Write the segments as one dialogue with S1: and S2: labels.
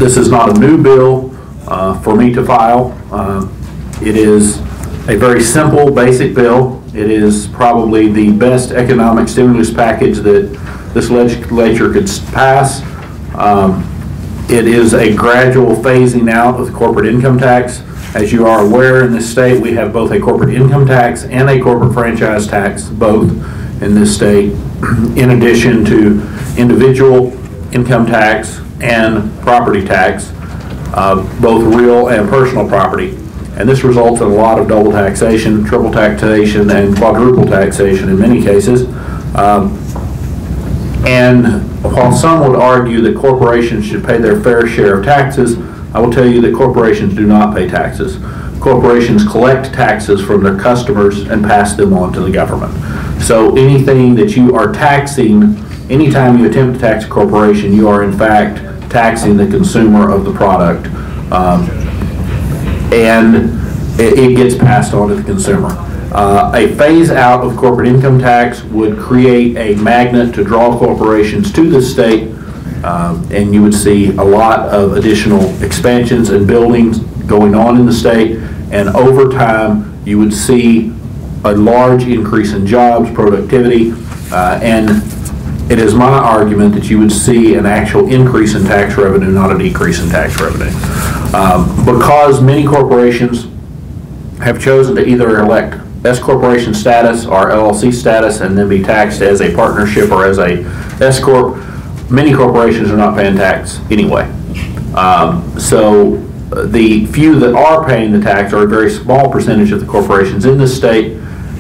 S1: This is not a new bill for me to file. It is a very simple, basic bill. It is probably the best economic stimulus package that this legislature could pass. It is a gradual phasing out of the corporate income tax. As you are aware, in this state, we have both a corporate income tax and a corporate franchise tax, both in this state, in addition to individual income tax and property tax, both real and personal property. And this results in a lot of double taxation, triple taxation, and quadruple taxation in many cases. And while some would argue that corporations should pay their fair share of taxes, I will tell you that corporations do not pay taxes. Corporations collect taxes from their customers and pass them on to the government. So anything that you are taxing, anytime you attempt to tax a corporation, you are in fact taxing the consumer of the product. And it gets passed on to the consumer. A phase out of corporate income tax would create a magnet to draw corporations to the state, and you would see a lot of additional expansions and buildings going on in the state, and over time you would see a large increase in jobs, productivity, and it is my argument that you would see an actual increase in tax revenue, not a decrease in tax revenue. Because many corporations have chosen to either elect S corporation status or LLC status and then be taxed as a partnership or as a S corp, many corporations are not paying tax anyway. So the few that are paying the tax are a very small percentage of the corporations in this state,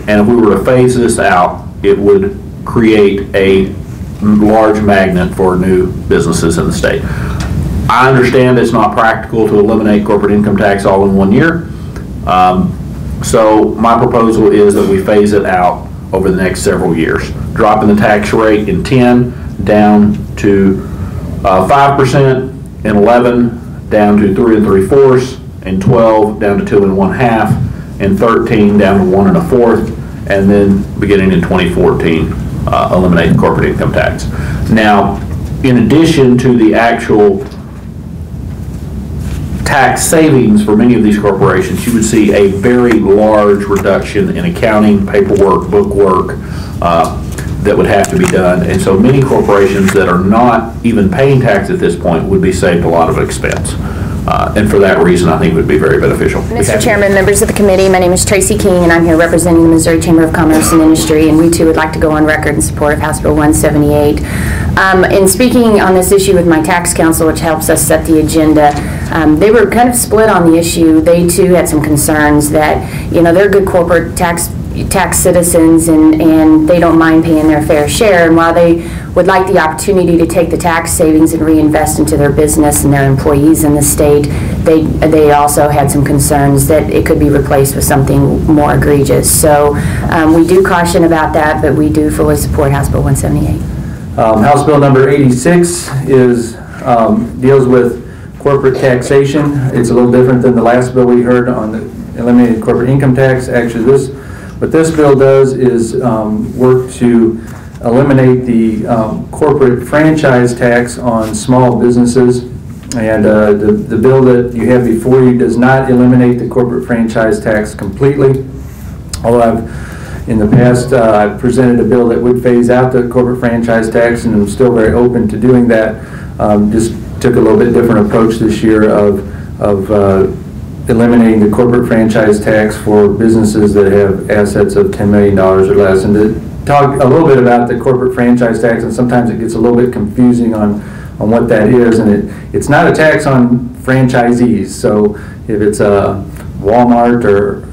S1: and if we were to phase this out, it would create a large magnet for new businesses in the state. I understand it's not practical to eliminate corporate income tax all in 1 year. So my proposal is that we phase it out over the next several years, dropping the tax rate in 10 down to 5%, in 11 down to 3 3/4, in 12 down to 2 1/2, in 13 down to 1 1/4, and then beginning in 2014, eliminate the corporate income tax. Now, in addition to the actual tax savings for many of these corporations, you would see a very large reduction in accounting, paperwork, bookwork that would have to be done. And so many corporations that are not even paying tax at this point would be saved a lot of expense. And for that reason, I think it would be very beneficial.
S2: Mr. Chairman, members of the committee, my name is Tracy King, and I'm here representing the Missouri Chamber of Commerce and Industry, and we too would like to go on record in support of House Bill 178. In speaking on this issue with my tax counsel, which helps us set the agenda, they were kind of split on the issue. They too had some concerns that, you know, they're good corporate tax citizens and they don't mind paying their fair share, and while they would like the opportunity to take the tax savings and reinvest into their business and their employees in the state, they also had some concerns that it could be replaced with something more egregious. So we do caution about that, but we do fully support House Bill 178.
S3: House Bill number 86 deals with corporate taxation. It's a little different than the last bill we heard on the eliminated corporate income tax. Actually, what this bill does is work to eliminate the corporate franchise tax on small businesses. And the bill that you have before you does not eliminate the corporate franchise tax completely. Although in the past I've presented a bill that would phase out the corporate franchise tax, and I'm still very open to doing that. Just took a little bit different approach this year of eliminating the corporate franchise tax for businesses that have assets of $10 million or less. And to talk a little bit about the corporate franchise tax, and sometimes it gets a little bit confusing on what that is, and it's not a tax on franchisees. So if it's a Walmart or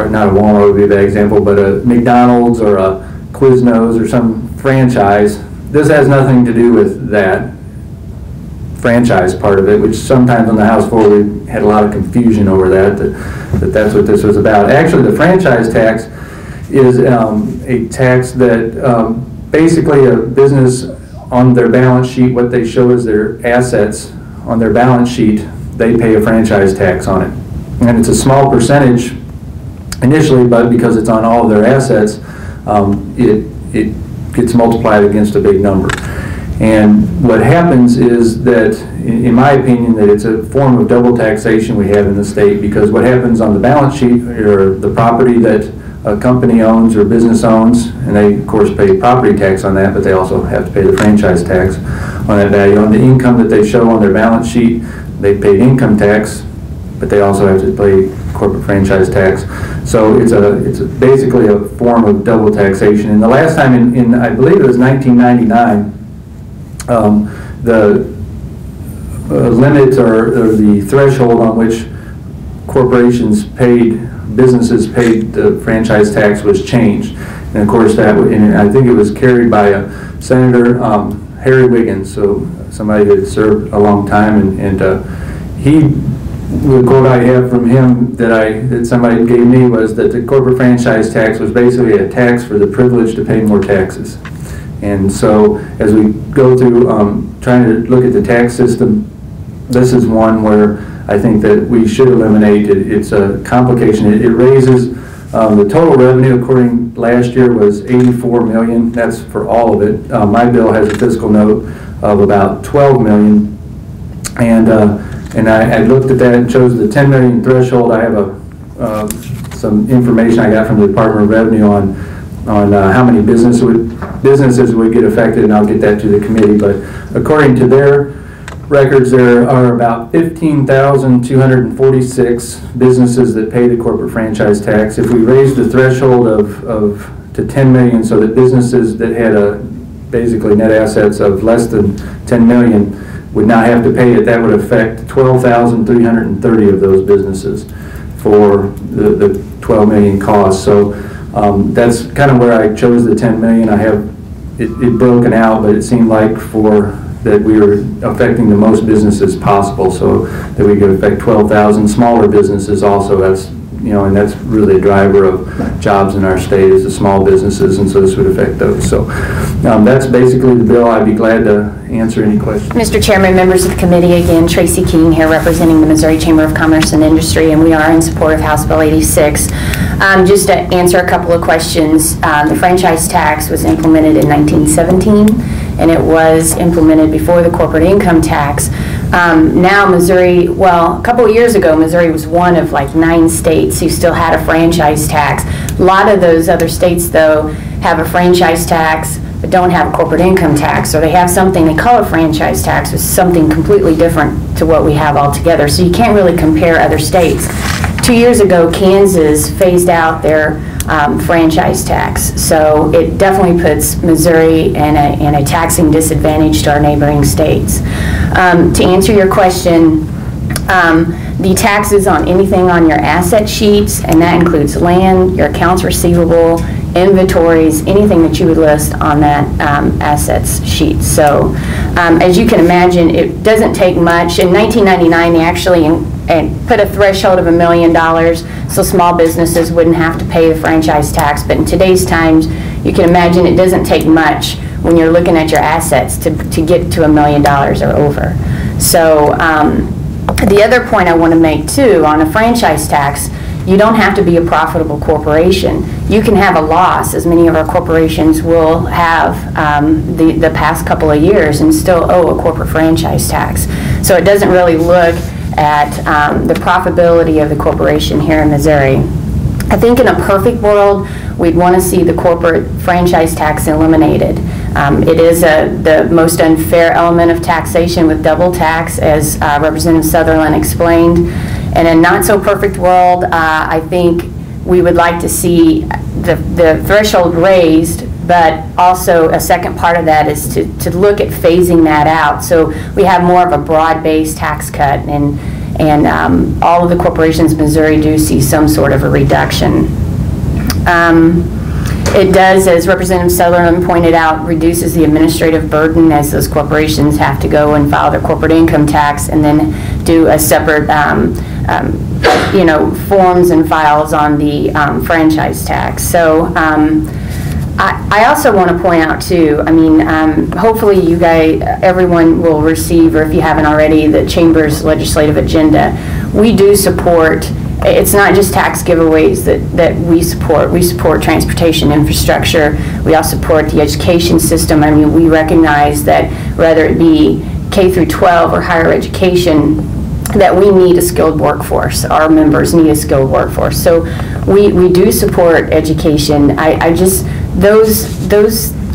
S3: not a Walmart would be a bad example, but a McDonald's or a Quiznos or some franchise, this has nothing to do with that franchise part of it, which sometimes on the House floor we had a lot of confusion over that's what this was about. Actually, the franchise tax is a tax that basically a business on their balance sheet, what they show as their assets on their balance sheet, they pay a franchise tax on it. And it's a small percentage initially, but because it's on all of their assets, it gets multiplied against a big number. And what happens is that, in my opinion, that it's a form of double taxation we have in the state, because what happens on the balance sheet, or the property that a company owns or business owns, and they of course pay property tax on that, but they also have to pay the franchise tax on that value. On the income that they show on their balance sheet, they pay income tax, but they also have to pay corporate franchise tax. So it's basically a form of double taxation. And the last time in I believe it was 1999, the limit or the threshold on which businesses paid the franchise tax was changed. And of course and I think it was carried by Senator Harry Wiggins, so somebody who had served a long time, and the quote I have from him that somebody gave me was that the corporate franchise tax was basically a tax for the privilege to pay more taxes. And so as we go through trying to look at the tax system, this is one where I think that we should eliminate it. It's a complication. It raises the total revenue, according last year, was $84 million. That's for all of it. My bill has a fiscal note of about $12 million. And I looked at that and chose the 10 million threshold. I have some information I got from the Department of Revenue on how many businesses would get affected, and I'll get that to the committee. But according to their records, there are about 15,246 businesses that pay the corporate franchise tax. If we raise the threshold to 10 million, so that businesses that had basically net assets of less than 10 million would not have to pay it, that would affect 12,330 of those businesses for the 12 million cost. So that's kind of where I chose the 10 million. I have it broken out, but it seemed like that we were affecting the most businesses possible, so that we could affect 12,000 smaller businesses also. That's, and that's really a driver of jobs in our state, is the small businesses, and so this would affect those. So that's basically the bill. I'd be glad to answer any questions.
S2: Mr. Chairman, members of the committee, again, Tracy King here representing the Missouri Chamber of Commerce and Industry, and we are in support of House Bill 86. Just to answer a couple of questions, the franchise tax was implemented in 1917, and it was implemented before the corporate income tax. Now Missouri, a couple of years ago, Missouri was one of like 9 states who still had a franchise tax. A lot of those other states, though, have a franchise tax but don't have a corporate income tax, or they have something they call a franchise tax, which is something completely different to what we have altogether. So you can't really compare other states. 2 years ago, Kansas phased out their franchise tax, so it definitely puts Missouri in a taxing disadvantage to our neighboring states. To answer your question, the taxes on anything on your asset sheets, and that includes land, your accounts receivable, inventories, anything that you would list on that assets sheet. So as you can imagine, it doesn't take much. In 1999, they actually put a threshold of $1 million, so small businesses wouldn't have to pay the franchise tax. But in today's times, you can imagine it doesn't take much when you're looking at your assets to get to $1 million or over. So the other point I want to make too, on a franchise tax, you don't have to be a profitable corporation. You can have a loss, as many of our corporations will have the past couple of years, and still owe a corporate franchise tax. So it doesn't really look at the profitability of the corporation here in Missouri. I think in a perfect world, we'd want to see the corporate franchise tax eliminated. It is the most unfair element of taxation with double tax, as Representative Sutherland explained. In a not so perfect world, I think we would like to see the threshold raised, but also a second part of that is to look at phasing that out, so we have more of a broad-based tax cut, and all of the corporations in Missouri do see some sort of a reduction. It does, as Representative Sutherland pointed out, reduces the administrative burden, as those corporations have to go and file their corporate income tax and then do a separate forms and files on the franchise tax. So I also want to point out too, hopefully you guys, everyone will receive, or if you haven't already, the Chamber's legislative agenda. We do support it's not just tax giveaways that we support. We support transportation infrastructure. We also support the education system. I mean, we recognize that whether it be K through 12 or higher education, that we need a skilled workforce. Our members need a skilled workforce. So we do support education.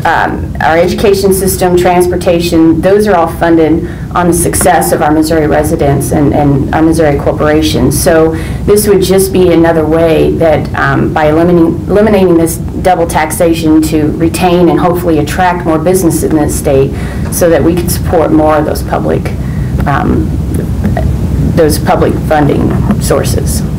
S2: Our education system, transportation, those are all funded on the success of our Missouri residents and our Missouri corporations. So this would just be another way that by eliminating this double taxation to retain and hopefully attract more business in this state so that we can support more of those public funding sources.